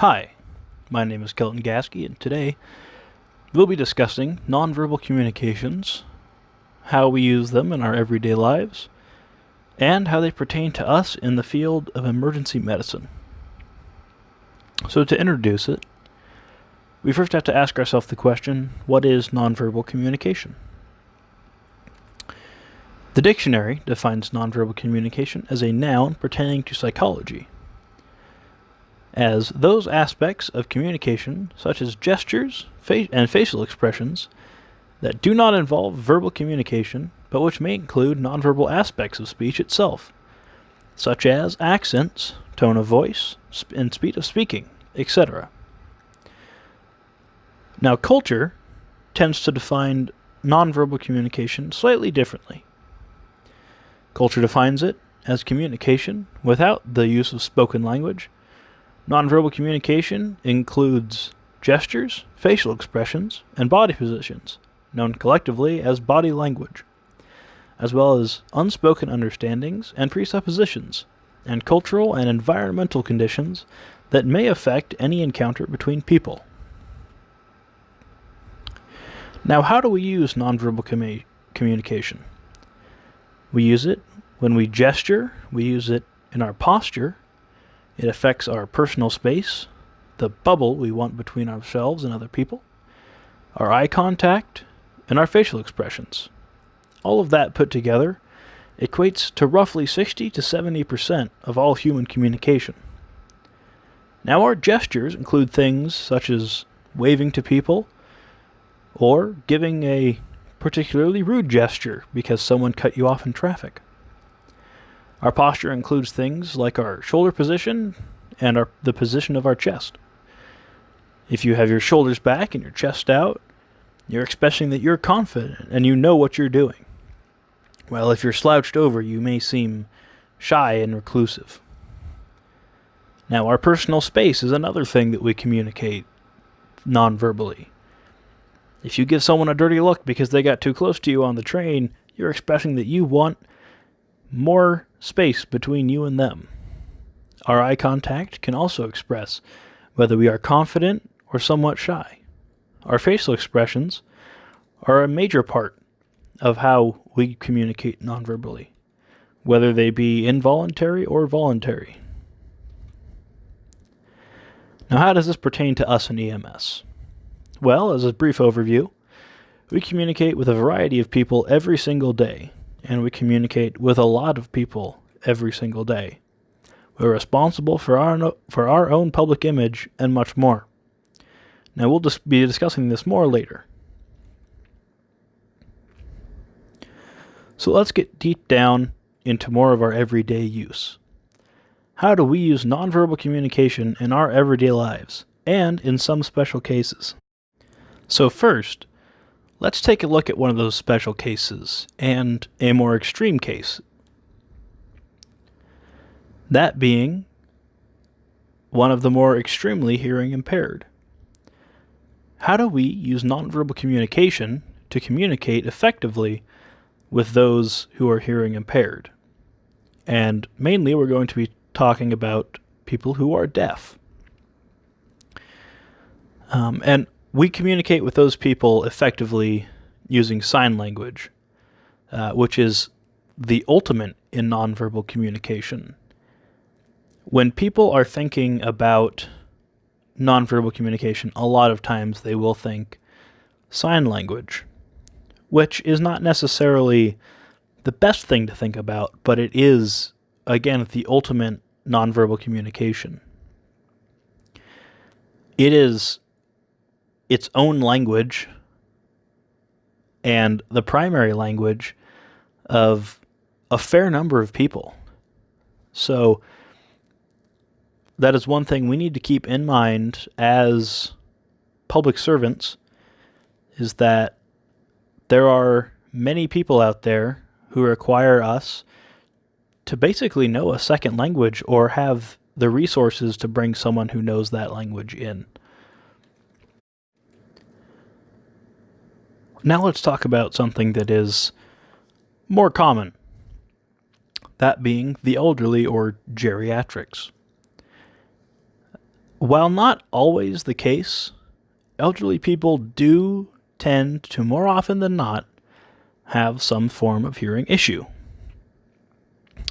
Hi, my name is Kelton Gasky, and today we'll be discussing nonverbal communications, how we use them in our everyday lives, and how they pertain to us in the field of emergency medicine. So to introduce it, we first have to ask ourselves the question, what is nonverbal communication? The dictionary defines nonverbal communication as a noun pertaining to psychology, as those aspects of communication, such as gestures and facial expressions, that do not involve verbal communication, but which may include nonverbal aspects of speech itself, such as accents, tone of voice, and speed of speaking, etc. Now, culture tends to define nonverbal communication slightly differently. Culture defines it as communication without the use of spoken language. Nonverbal communication includes gestures, facial expressions, and body positions, known collectively as body language, as well as unspoken understandings and presuppositions, and cultural and environmental conditions that may affect any encounter between people. Now, how do we use nonverbal communication? We use it when we gesture, we use it in our posture. It affects our personal space, the bubble we want between ourselves and other people, our eye contact, and our facial expressions. All of that put together equates to roughly 60 to 70% of all human communication. Now, our gestures include things such as waving to people or giving a particularly rude gesture because someone cut you off in traffic. Our posture includes things like our shoulder position and the position of our chest. If you have your shoulders back and your chest out, you're expressing that you're confident and you know what you're doing. While if you're slouched over, you may seem shy and reclusive. Now, our personal space is another thing that we communicate non-verbally. If you give someone a dirty look because they got too close to you on the train, you're expressing that you want more space between you and them. Our eye contact can also express whether we are confident or somewhat shy. Our facial expressions are a major part of how we communicate nonverbally, whether they be involuntary or voluntary. Now, how does this pertain to us in EMS? Well, as a brief overview, we communicate with a variety of people every single day, and we communicate with a lot of people every single day. We're responsible for our own public image and much more. Now, we'll just be discussing this more later. So let's get deep down into more of our everyday use. How do we use nonverbal communication in our everyday lives, and in some special cases? So first, let's take a look at one of those special cases, and a more extreme case. That being one of the more extremely hearing impaired. How do we use nonverbal communication to communicate effectively with those who are hearing impaired? And mainly we're going to be talking about people who are deaf. And we communicate with those people effectively using sign language, which is the ultimate in nonverbal communication. When people are thinking about nonverbal communication, a lot of times they will think sign language, which is not necessarily the best thing to think about, but it is, again, the ultimate nonverbal communication. It is its own language and the primary language of a fair number of people. So that is one thing we need to keep in mind as public servants, is that there are many people out there who require us to basically know a second language or have the resources to bring someone who knows that language in. Now let's talk about something that is more common, that being the elderly or geriatrics. While not always the case, elderly people do tend to, more often than not, have some form of hearing issue.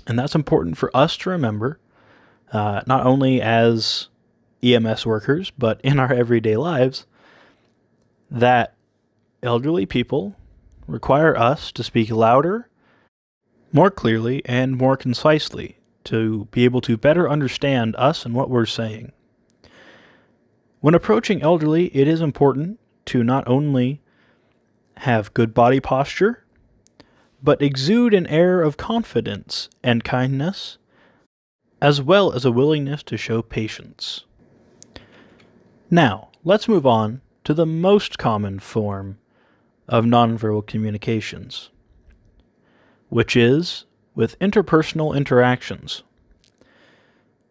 And that's important for us to remember, not only as EMS workers, but in our everyday lives, that elderly people require us to speak louder, more clearly, and more concisely to be able to better understand us and what we're saying. When approaching elderly, it is important to not only have good body posture, but exude an air of confidence and kindness, as well as a willingness to show patience. Now, let's move on to the most common form of nonverbal communications, which is with interpersonal interactions.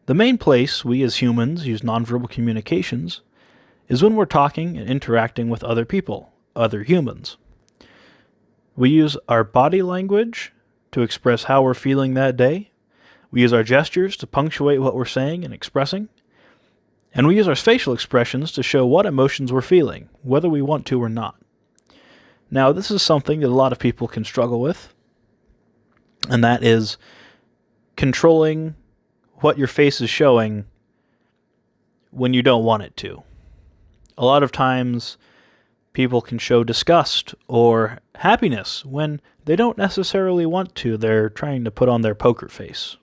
The main place we as humans use nonverbal communications is when we're talking and interacting with other people, other humans. We use our body language to express how we're feeling that day. We use our gestures to punctuate what we're saying and expressing. And we use our facial expressions to show what emotions we're feeling, whether we want to or not. Now, this is something that a lot of people can struggle with, and that is controlling what your face is showing when you don't want it to. A lot of times, people can show disgust or happiness when they don't necessarily want to. They're trying to put on their poker face.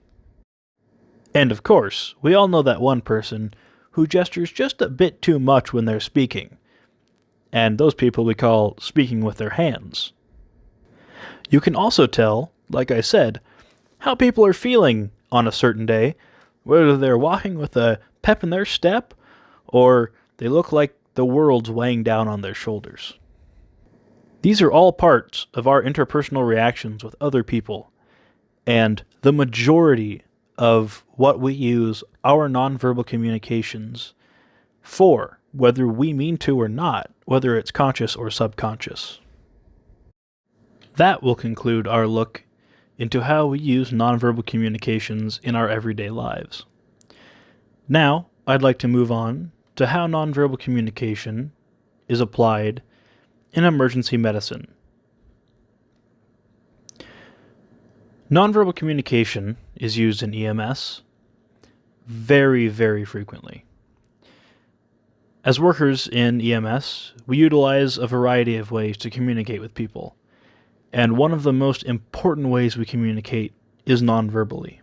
And of course, we all know that one person who gestures just a bit too much when they're speaking. And those people we call speaking with their hands. You can also tell, like I said, how people are feeling on a certain day, whether they're walking with a pep in their step or they look like the world's weighing down on their shoulders. These are all parts of our interpersonal reactions with other people, and the majority of what we use our nonverbal communications for, whether we mean to or not, whether it's conscious or subconscious. That will conclude our look into how we use nonverbal communications in our everyday lives. Now, I'd like to move on to how nonverbal communication is applied in emergency medicine. Nonverbal communication is used in EMS very, very frequently. As workers in EMS, we utilize a variety of ways to communicate with people, and one of the most important ways we communicate is nonverbally.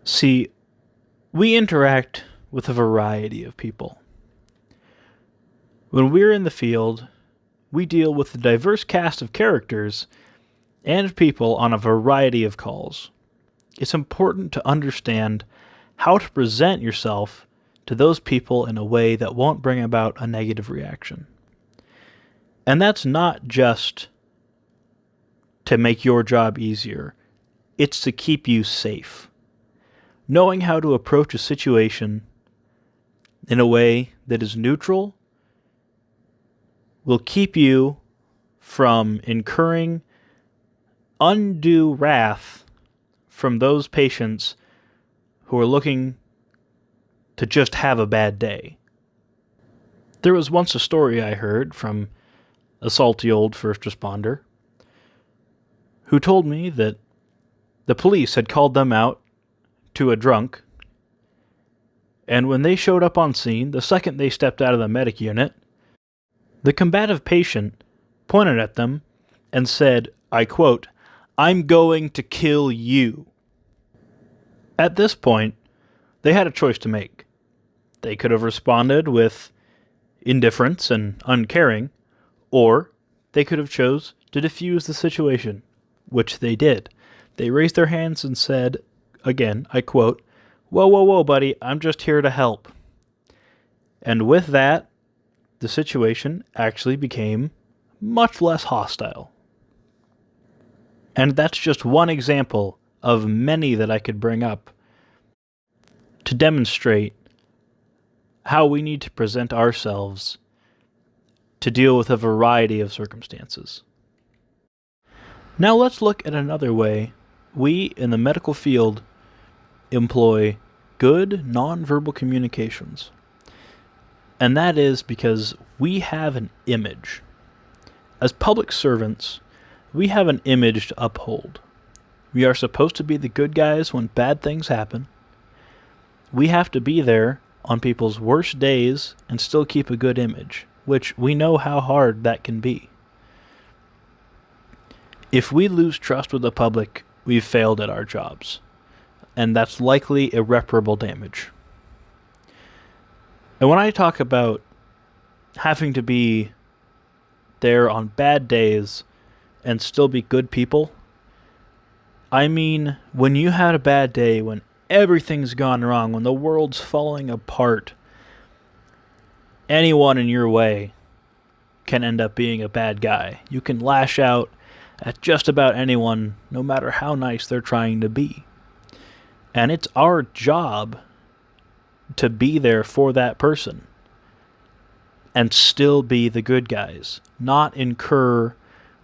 See, we interact with a variety of people. When we're in the field, we deal with a diverse cast of characters and people on a variety of calls. It's important to understand how to present yourself to those people in a way that won't bring about a negative reaction. And that's not just to make your job easier, it's to keep you safe. Knowing how to approach a situation in a way that is neutral will keep you from incurring undue wrath from those patients who are looking to just have a bad day. There was once a story I heard from a salty old first responder who told me that the police had called them out to a drunk, and when they showed up on scene, the second they stepped out of the medic unit, the combative patient pointed at them and said, I quote, "I'm going to kill you." At this point, they had a choice to make. They could have responded with indifference and uncaring, or they could have chose to defuse the situation, which they did. They raised their hands and said, again, I quote, "Whoa, whoa, whoa, buddy, I'm just here to help." And with that, the situation actually became much less hostile. And that's just one example of many that I could bring up to demonstrate how we need to present ourselves to deal with a variety of circumstances. Now let's look at another way we in the medical field employ good nonverbal communications. And that is because we have an image. As public servants, we have an image to uphold. We are supposed to be the good guys when bad things happen. We have to be there on people's worst days and still keep a good image, which we know how hard that can be. If we lose trust with the public, we've failed at our jobs, and that's likely irreparable damage. And when I talk about having to be there on bad days and still be good people, I mean when you had a bad day, when everything's gone wrong, when the world's falling apart, anyone in your way can end up being a bad guy. You can lash out at just about anyone, no matter how nice they're trying to be. And it's our job to be there for that person and still be the good guys, not incur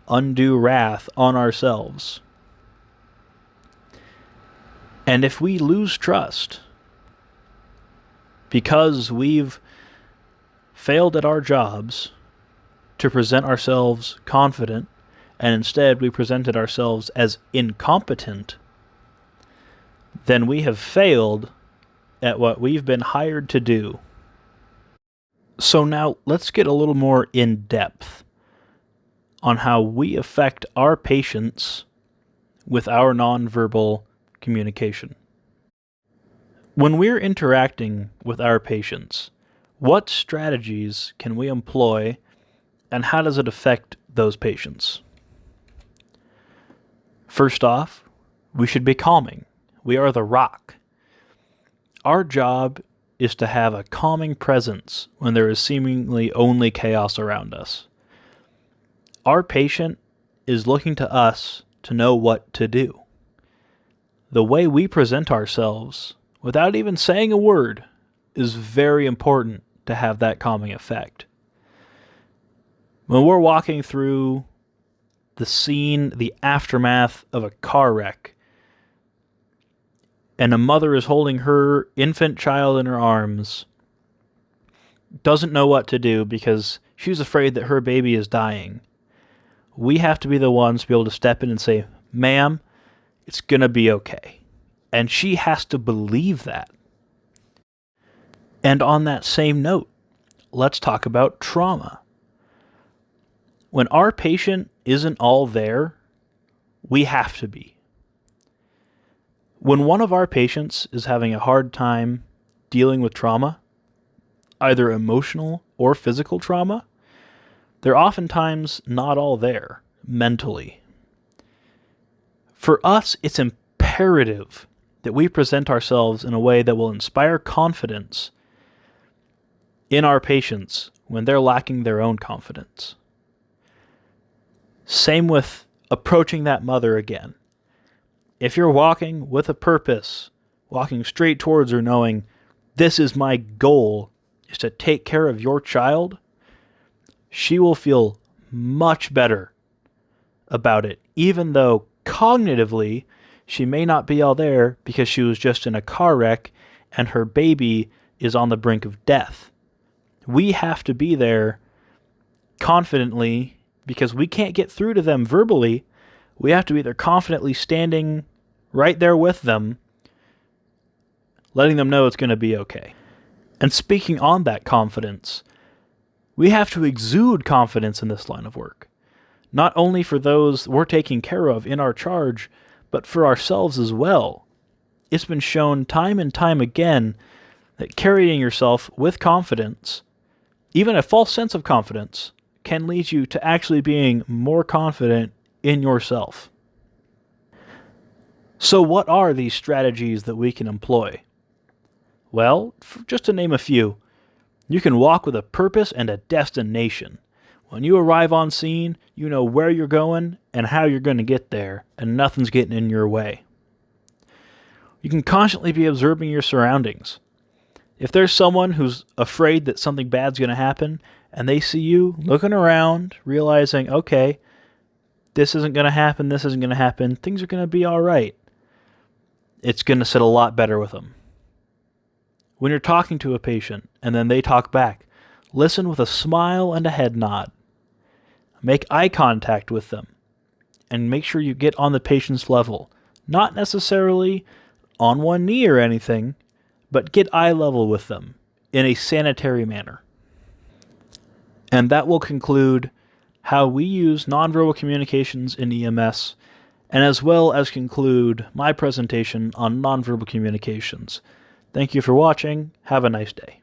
undue wrath on ourselves. And if we lose trust because we've failed at our jobs to present ourselves confident, and instead we presented ourselves as incompetent, then we have failed at what we've been hired to do. So now let's get a little more in depth on how we affect our patients with our nonverbal communication. When we're interacting with our patients, what strategies can we employ, and how does it affect those patients? First off, we should be calming. We are the rock. Our job is to have a calming presence when there is seemingly only chaos around us. Our patient is looking to us to know what to do. The way we present ourselves, without even saying a word, is very important to have that calming effect. When we're walking through the scene, the aftermath of a car wreck, and a mother is holding her infant child in her arms, doesn't know what to do because she's afraid that her baby is dying, we have to be the ones to be able to step in and say, "Ma'am, it's going to be okay." And she has to believe that. And on that same note, let's talk about trauma. When our patient isn't all there, we have to be. When one of our patients is having a hard time dealing with trauma, either emotional or physical trauma, they're oftentimes not all there mentally. For us, it's imperative that we present ourselves in a way that will inspire confidence in our patients when they're lacking their own confidence. Same with approaching that mother again. If you're walking with a purpose, walking straight towards her knowing, this is my goal, is to take care of your child, she will feel much better about it, even though cognitively she may not be all there because she was just in a car wreck and her baby is on the brink of death. We have to be there confidently because we can't get through to them verbally. We have to be there confidently standing right there with them, letting them know it's going to be okay. And speaking on that confidence, we have to exude confidence in this line of work, not only for those we're taking care of in our charge, but for ourselves as well. It's been shown time and time again that carrying yourself with confidence, even a false sense of confidence, can lead you to actually being more confident in yourself. So what are these strategies that we can employ? Well, just to name a few, you can walk with a purpose and a destination. When you arrive on scene, you know where you're going and how you're going to get there, and nothing's getting in your way. You can constantly be observing your surroundings. If there's someone who's afraid that something bad's going to happen, and they see you looking around, realizing, okay, this isn't going to happen, things are going to be all right. it's going to sit a lot better with them. When you're talking to a patient and then they talk back, listen with a smile and a head nod. Make eye contact with them and make sure you get on the patient's level. Not necessarily on one knee or anything, but get eye level with them in a sanitary manner. And that will conclude how we use nonverbal communications in EMS, and as well as conclude my presentation on nonverbal communications. Thank you for watching. Have a nice day.